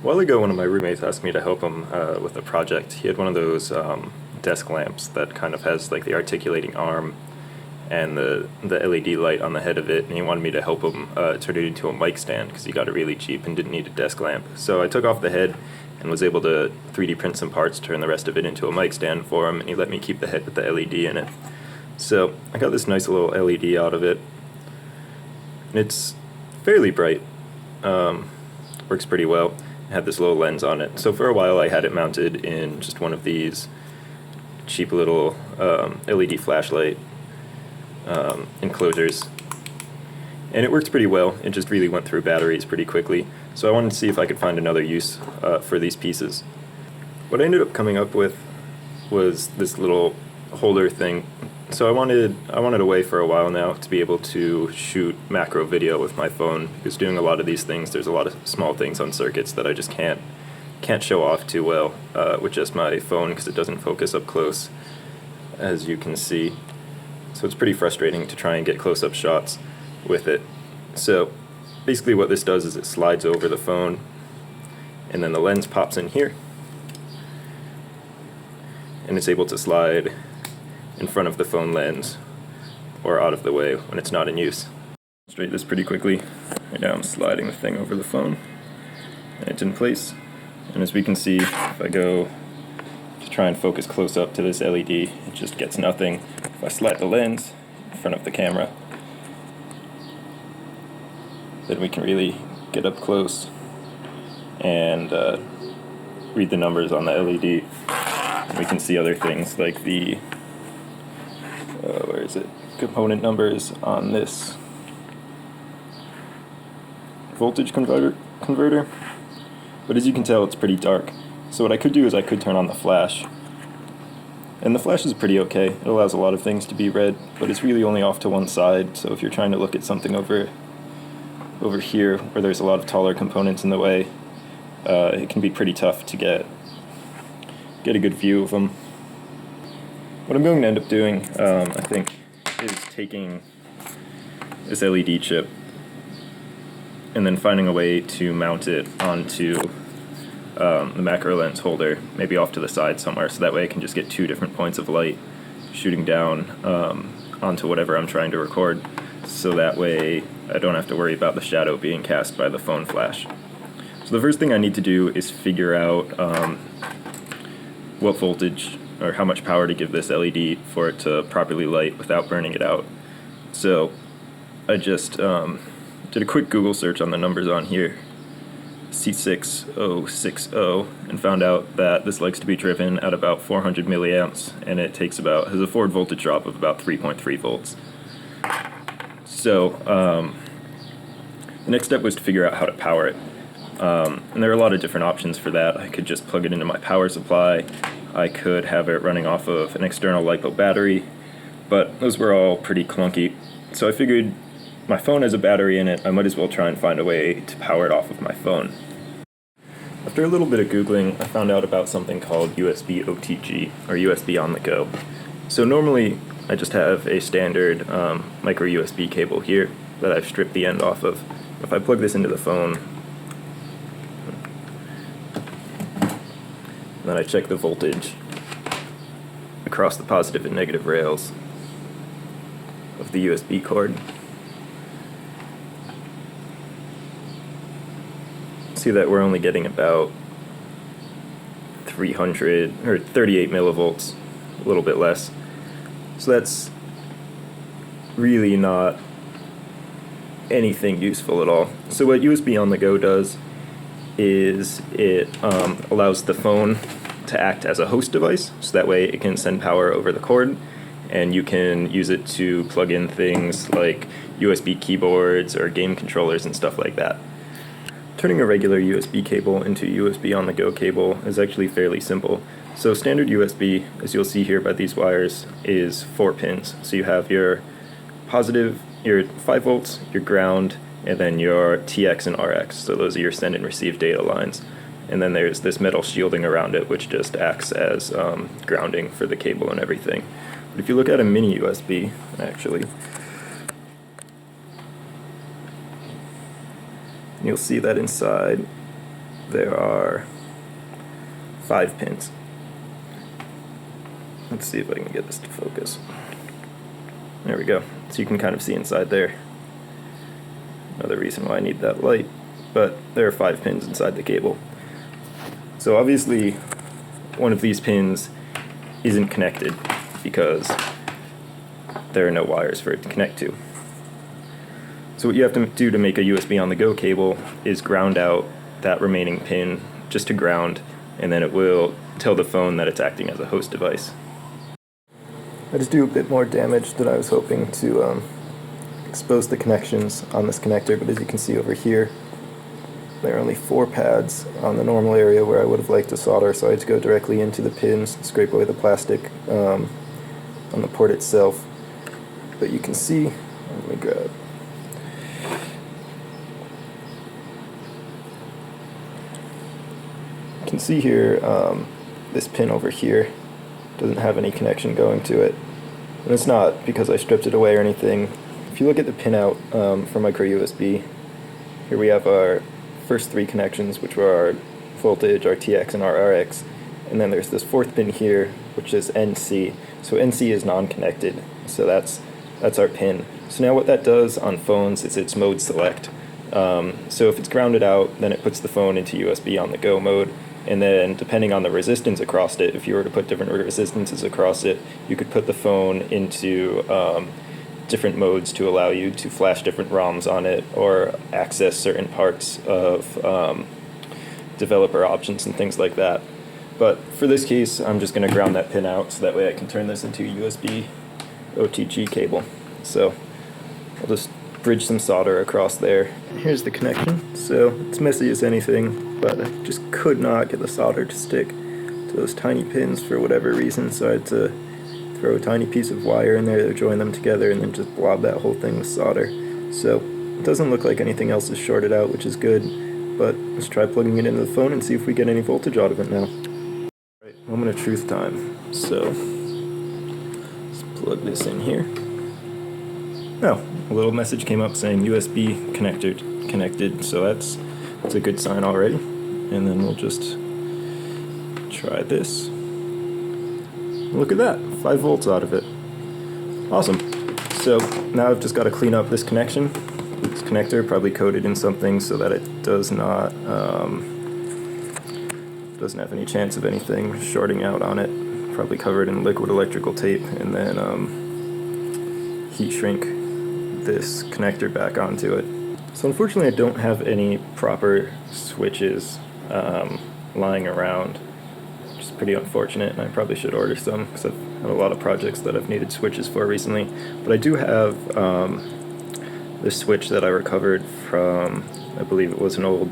A while ago, one of my roommates asked me to help him with a project. He had one of those desk lamps that kind of has like the articulating arm and the LED light on the head of it, and he wanted me to help him turn it into a mic stand because he got it really cheap and didn't need a desk lamp. So I took off the head and was able to 3D print some parts, turn the rest of it into a mic stand for him, and he let me keep the head with the LED in it. So I got this nice little LED out of it. It's fairly bright, works pretty well. It had this little lens on it. So for a while I had it mounted in just one of these cheap little LED flashlight enclosures. And it works pretty well. It just really went through batteries pretty quickly. So I wanted to see if I could find another use for these pieces. What I ended up coming up with was this little holder thing. So I wanted a way for a while now to be able to shoot macro video with my phone, because doing a lot of these things, there's a lot of small things on circuits that I just can't show off too well with just my phone, because it doesn't focus up close, as you can see. So it's pretty frustrating to try and get close-up shots with it. So basically what this does is it slides over the phone, and then the lens pops in here, and it's able to slide in front of the phone lens or out of the way when it's not in use. Straighten this pretty quickly. Right now I'm sliding the thing over the phone, and it's in place. And as we can see, if I go to try and focus close up to this LED, it just gets nothing. If I slide the lens in front of the camera, then we can really get up close and read the numbers on the LED. And we can see other things like the component numbers on this voltage converter. But as you can tell, it's pretty dark. So what I could do is I could turn on the flash. And the flash is pretty okay. It allows a lot of things to be read, but it's really only off to one side. So if you're trying to look at something over here where there's a lot of taller components in the way, it can be pretty tough to get a good view of them. What I'm going to end up doing, I think, is taking this LED chip and then finding a way to mount it onto the macro lens holder, maybe off to the side somewhere, so that way I can just get two different points of light shooting down onto whatever I'm trying to record, so that way I don't have to worry about the shadow being cast by the phone flash. So the first thing I need to do is figure out what voltage or how much power to give this LED for it to properly light without burning it out. So I just did a quick Google search on the numbers on here, C6060, and found out that this likes to be driven at about 400 milliamps, and it has a forward voltage drop of about 3.3 volts. So the next step was to figure out how to power it. And there are a lot of different options for that. I could just plug it into my power supply. I could have it running off of an external LiPo battery, but those were all pretty clunky. So I figured my phone has a battery in it, I might as well try and find a way to power it off of my phone. After a little bit of Googling, I found out about something called USB OTG, or USB on the go. So normally I just have a standard micro USB cable here that I've stripped the end off of. If I plug this into the phone, then I check the voltage across the positive and negative rails of the USB cord. See that we're only getting about 300 or 38 millivolts, a little bit less. So that's really not anything useful at all. So what USB on the go does is it allows the phone to act as a host device, so that way it can send power over the cord, and you can use it to plug in things like USB keyboards or game controllers and stuff like that. Turning a regular USB cable into USB on the go cable is actually fairly simple. So standard USB, as you'll see here by these wires, is 4 pins. So you have your positive, your 5 volts, your ground, and then your TX and RX. So those are your send and receive data lines. And then there's this metal shielding around it, which just acts as grounding for the cable and everything. But if you look at a mini USB, actually, you'll see that inside there are 5 pins. Let's see if I can get this to focus. There we go. So you can kind of see inside there. Another reason why I need that light, but there are 5 pins inside the cable. So obviously one of these pins isn't connected because there are no wires for it to connect to. So what you have to do to make a USB on the go cable is ground out that remaining pin just to ground, and then it will tell the phone that it's acting as a host device. I just do a bit more damage than I was hoping to expose the connections on this connector, but as you can see over here, there are only 4 pads on the normal area where I would have liked to solder, so I had to go directly into the pins, scrape away the plastic on the port itself. But you can see, let me grab. You can see here, this pin over here doesn't have any connection going to it. And it's not because I stripped it away or anything. If you look at the pinout for micro USB, here we have our first 3 connections, which were our voltage, our TX, and our RX. And then there's this 4th pin here, which is NC. So NC is non-connected, so that's our pin. So now what that does on phones is it's mode select. So if it's grounded out, then it puts the phone into USB on the go mode. And then depending on the resistance across it, if you were to put different resistances across it, you could put the phone into different modes to allow you to flash different ROMs on it or access certain parts of developer options and things like that. But for this case, I'm just going to ground that pin out so that way I can turn this into a USB OTG cable. So I'll just bridge some solder across there. Here's the connection. So it's messy as anything, but I just could not get the solder to stick to those tiny pins for whatever reason, so I had to throw a tiny piece of wire in there to join them together and then just blob that whole thing with solder. So it doesn't look like anything else is shorted out, which is good, but let's try plugging it into the phone and see if we get any voltage out of it now. Right, moment of truth time. So let's plug this in here. Oh, a little message came up saying USB connected, so that's a good sign already. And then we'll just try this. Look at that, 5 volts out of it. Awesome. So now I've just got to clean up this connection. This connector probably coated in something so that it doesn't have any chance of anything shorting out on it. Probably covered in liquid electrical tape, and then heat shrink this connector back onto it. So unfortunately I don't have any proper switches lying around, which is pretty unfortunate, and I probably should order some because I've had a lot of projects that I've needed switches for recently. But I do have this switch that I recovered from, I believe it was an old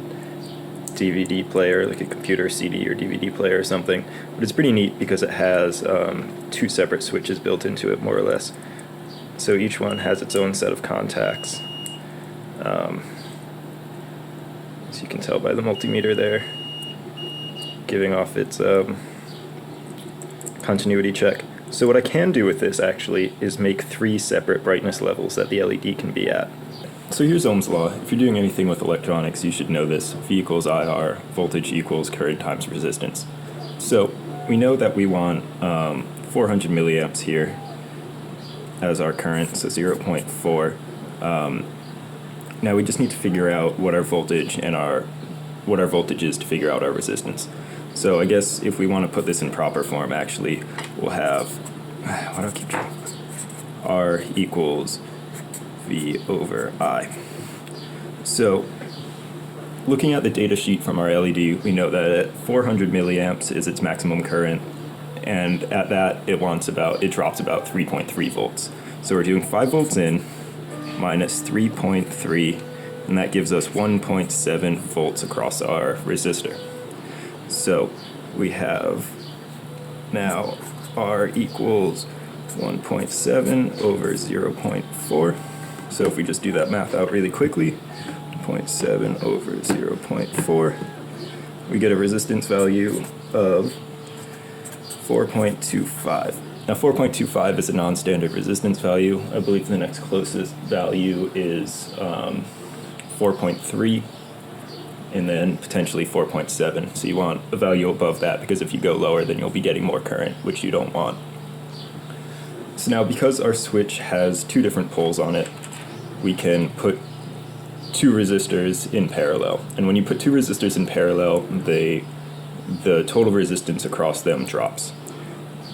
DVD player, like a computer CD or DVD player or something. But it's pretty neat because it has 2 separate switches built into it, more or less. So each one has its own set of contacts. As you can tell by the multimeter there, giving off its continuity check. So what I can do with this actually is make 3 separate brightness levels that the LED can be at. So here's Ohm's Law. If you're doing anything with electronics, you should know this. V equals IR, voltage equals current times resistance. So we know that we want 400 milliamps here as our current, so 0.4. Now we just need to figure out what our voltage and what our voltage is to figure out our resistance. So I guess if we want to put this in proper form, actually, we'll have, why do I keep trying? R equals V over I. So looking at the data sheet from our LED, we know that at 400 milliamps is its maximum current, and at that it drops about 3.3 volts. So we're doing 5 volts in minus 3.3, and that gives us 1.7 volts across our resistor. So we have now R equals 1.7 over 0.4. So if we just do that math out really quickly, 0.7 over 0.4, we get a resistance value of 4.25. Now 4.25 is a non-standard resistance value. I believe the next closest value is 4.3. and then potentially 4.7. So you want a value above that, because if you go lower, then you'll be getting more current, which you don't want. So now, because our switch has two different poles on it, we can put two resistors in parallel. And when you put two resistors in parallel, the total resistance across them drops.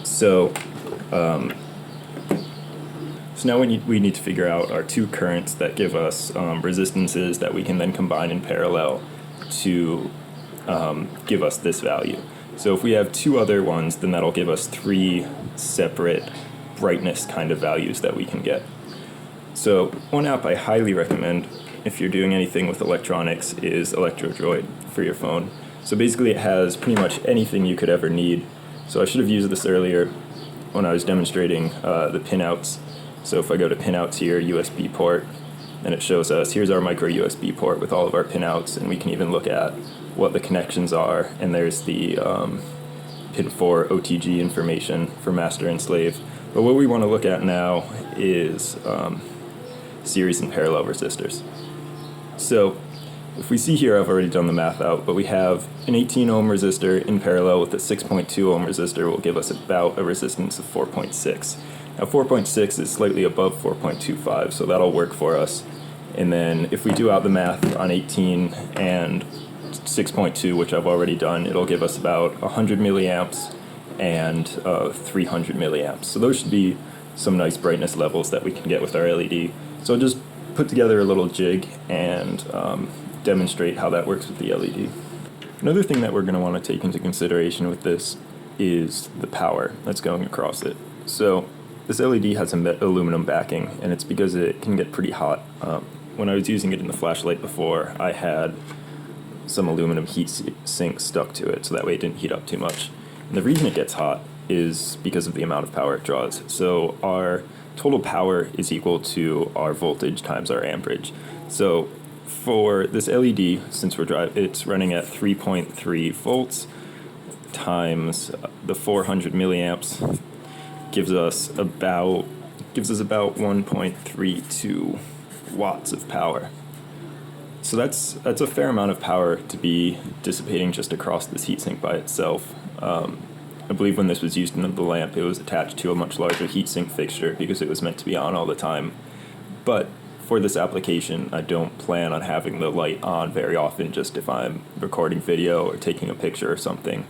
So now we need to figure out our two currents that give us resistances that we can then combine in parallel to give us this value. So if we have two other ones, then that'll give us three separate brightness kind of values that we can get. So one app I highly recommend if you're doing anything with electronics is ElectroDroid for your phone. So basically it has pretty much anything you could ever need. So I should have used this earlier when I was demonstrating the pinouts. So if I go to pinouts here, USB port, and it shows us, here's our micro USB port with all of our pinouts, and we can even look at what the connections are, and there's the pin 4 OTG information for master and slave. But what we want to look at now is series and parallel resistors. So if we see here, I've already done the math out, but we have an 18 ohm resistor in parallel with a 6.2 ohm resistor will give us about a resistance of 4.6. Now 4.6 is slightly above 4.25, so that'll work for us. And then if we do out the math on 18 and 6.2, which I've already done, it'll give us about 100 milliamps and 300 milliamps. So those should be some nice brightness levels that we can get with our LED. So I'll just put together a little jig and demonstrate how that works with the LED. Another thing that we're going to want to take into consideration with this is the power that's going across it. So this LED has an aluminum backing, and it's because it can get pretty hot. When I was using it in the flashlight before, I had some aluminum heat sink stuck to it, so that way it didn't heat up too much. And the reason it gets hot is because of the amount of power it draws. So our total power is equal to our voltage times our amperage. So for this LED, since it's running at 3.3 volts times the 400 milliamps, gives us about 1.32 watts of power. So that's a fair amount of power to be dissipating just across this heatsink by itself. I believe when this was used in the lamp, it was attached to a much larger heatsink fixture because it was meant to be on all the time. But for this application, I don't plan on having the light on very often, just if I'm recording video or taking a picture or something.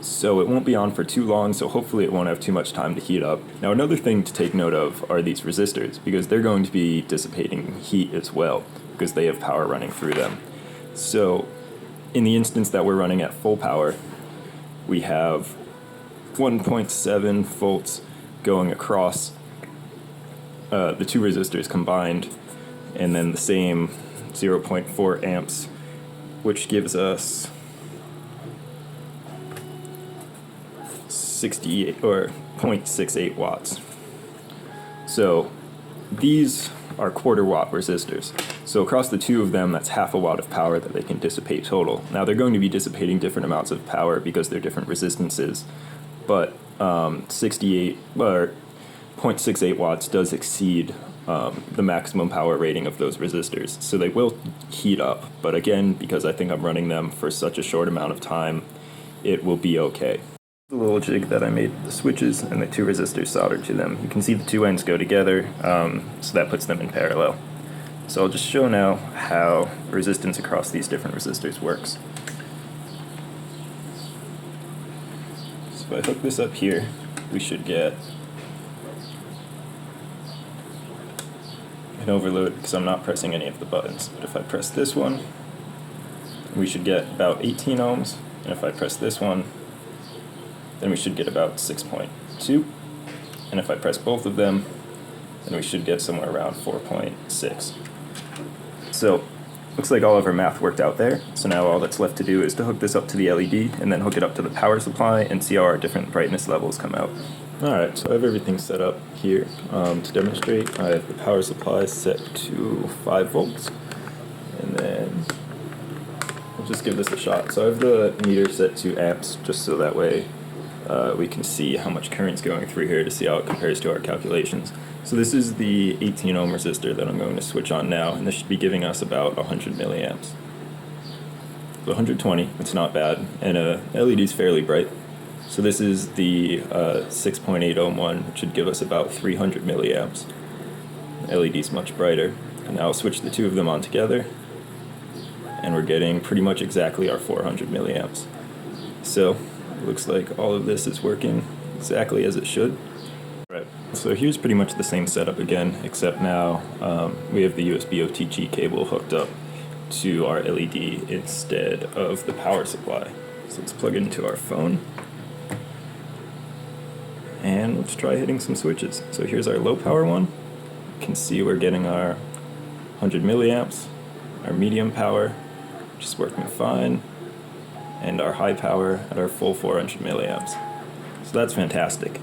So it won't be on for too long, so hopefully it won't have too much time to heat up. Now another thing to take note of are these resistors, because they're going to be dissipating heat as well, because they have power running through them. So in the instance that we're running at full power, we have 1.7 volts going across the two resistors combined, and then the same 0.4 amps, which gives us 68 or 0.68 watts. So these are quarter watt resistors. So across the two of them, that's half a watt of power that they can dissipate total. Now they're going to be dissipating different amounts of power because they're different resistances, but 68 or 0.68 watts does exceed the maximum power rating of those resistors. So they will heat up, but again, because I think I'm running them for such a short amount of time, it will be okay. The little jig that I made, the switches and the two resistors soldered to them. You can see the two ends go together, so that puts them in parallel. So I'll just show now how resistance across these different resistors works. So if I hook this up here, we should get an overload because I'm not pressing any of the buttons. But if I press this one, we should get about 18 ohms, and if I press this one, then we should get about 6.2, and if I press both of them, then we should get somewhere around 4.6. So looks like all of our math worked out there. So now all that's left to do is to hook this up to the LED and then hook it up to the power supply and see how our different brightness levels come out. Alright, so I have everything set up here to demonstrate. I have the power supply set to 5 volts, and then we'll just give this a shot. So I have the meter set to amps just so that way we can see how much current's going through here to see how it compares to our calculations. So this is the 18 ohm resistor that I'm going to switch on now, and this should be giving us about 100 milliamps. 120, it's not bad, and LED is fairly bright. So this is the 6.8 ohm one, which should give us about 300 milliamps. LED is much brighter. And now I'll switch the two of them on together, and we're getting pretty much exactly our 400 milliamps. So it looks like all of this is working exactly as it should. Right. So here's pretty much the same setup again, except now we have the USB OTG cable hooked up to our LED instead of the power supply. So let's plug it into our phone, and let's try hitting some switches. So here's our low power one. You can see we're getting our 100 milliamps, our medium power, which is working fine, and our high power at our full 400 milliamps. So that's fantastic.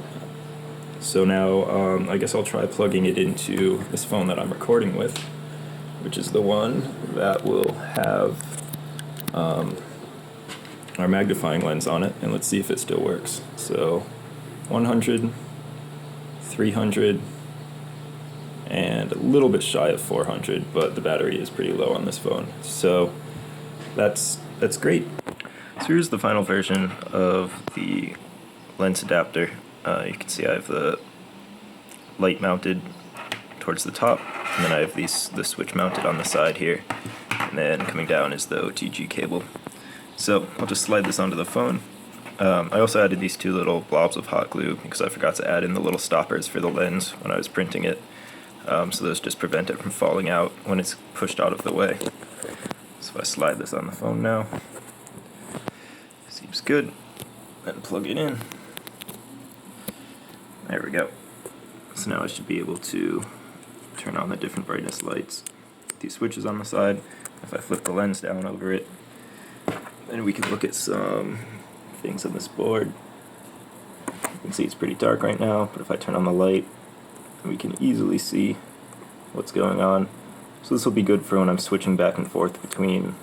So now I guess I'll try plugging it into this phone that I'm recording with, which is the one that will have our magnifying lens on it, and let's see if it still works. So 100, 300, and a little bit shy of 400, but the battery is pretty low on this phone. So that's great. So here's the final version of the lens adapter. You can see I have the light mounted towards the top, and then I have the switch mounted on the side here, and then coming down is the OTG cable. So I'll just slide this onto the phone. I also added these two little blobs of hot glue because I forgot to add in the little stoppers for the lens when I was printing it. So those just prevent it from falling out when it's pushed out of the way. So if I slide this on the phone now, seems good, and plug it in. There we go. So now I should be able to turn on the different brightness lights. These switches on the side. If I flip the lens down over it, then we can look at some things on this board. You can see it's pretty dark right now, but if I turn on the light, we can easily see what's going on. So this will be good for when I'm switching back and forth between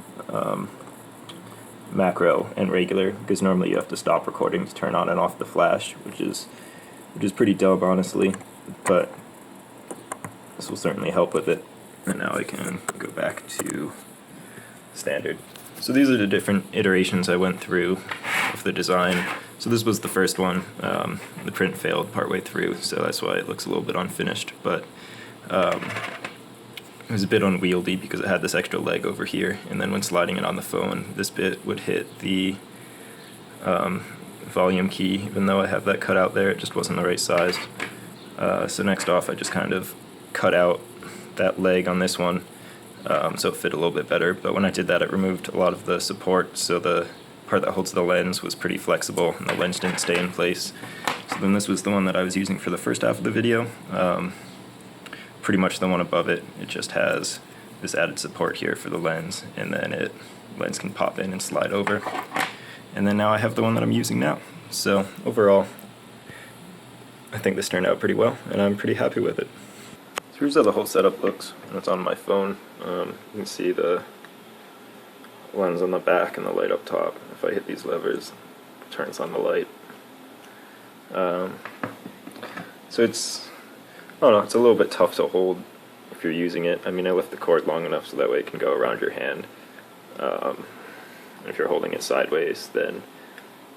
macro and regular, because normally you have to stop recording to turn on and off the flash, which is pretty dumb, honestly, but this will certainly help with it. And now I can go back to standard. So these are the different iterations I went through of the design. So this was the first one. The print failed partway through, so that's why it looks a little bit unfinished, but it was a bit unwieldy because it had this extra leg over here, and then when sliding it on the phone, this bit would hit the volume key. Even though I have that cut out there, it just wasn't the right size. So next off, I just kind of cut out that leg on this one so it fit a little bit better, but when I did that, it removed a lot of the support, so the part that holds the lens was pretty flexible, and the lens didn't stay in place. So then this was the one that I was using for the first half of the video. Pretty much the one above it, it just has this added support here for the lens, and then lens can pop in and slide over. And then now I have the one that I'm using now. So overall, I think this turned out pretty well, and I'm pretty happy with it. So here's how the whole setup looks when it's on my phone. You can see the lens on the back and the light up top. If I hit these levers, it turns on the light. So it's a little bit tough to hold if you're using it. I mean, I left the cord long enough so that way it can go around your hand. If you're holding it sideways, then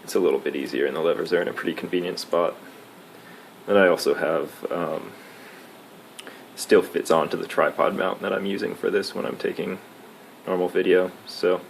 it's a little bit easier, and the levers are in a pretty convenient spot. And I also have still fits onto the tripod mount that I'm using for this when I'm taking normal video. So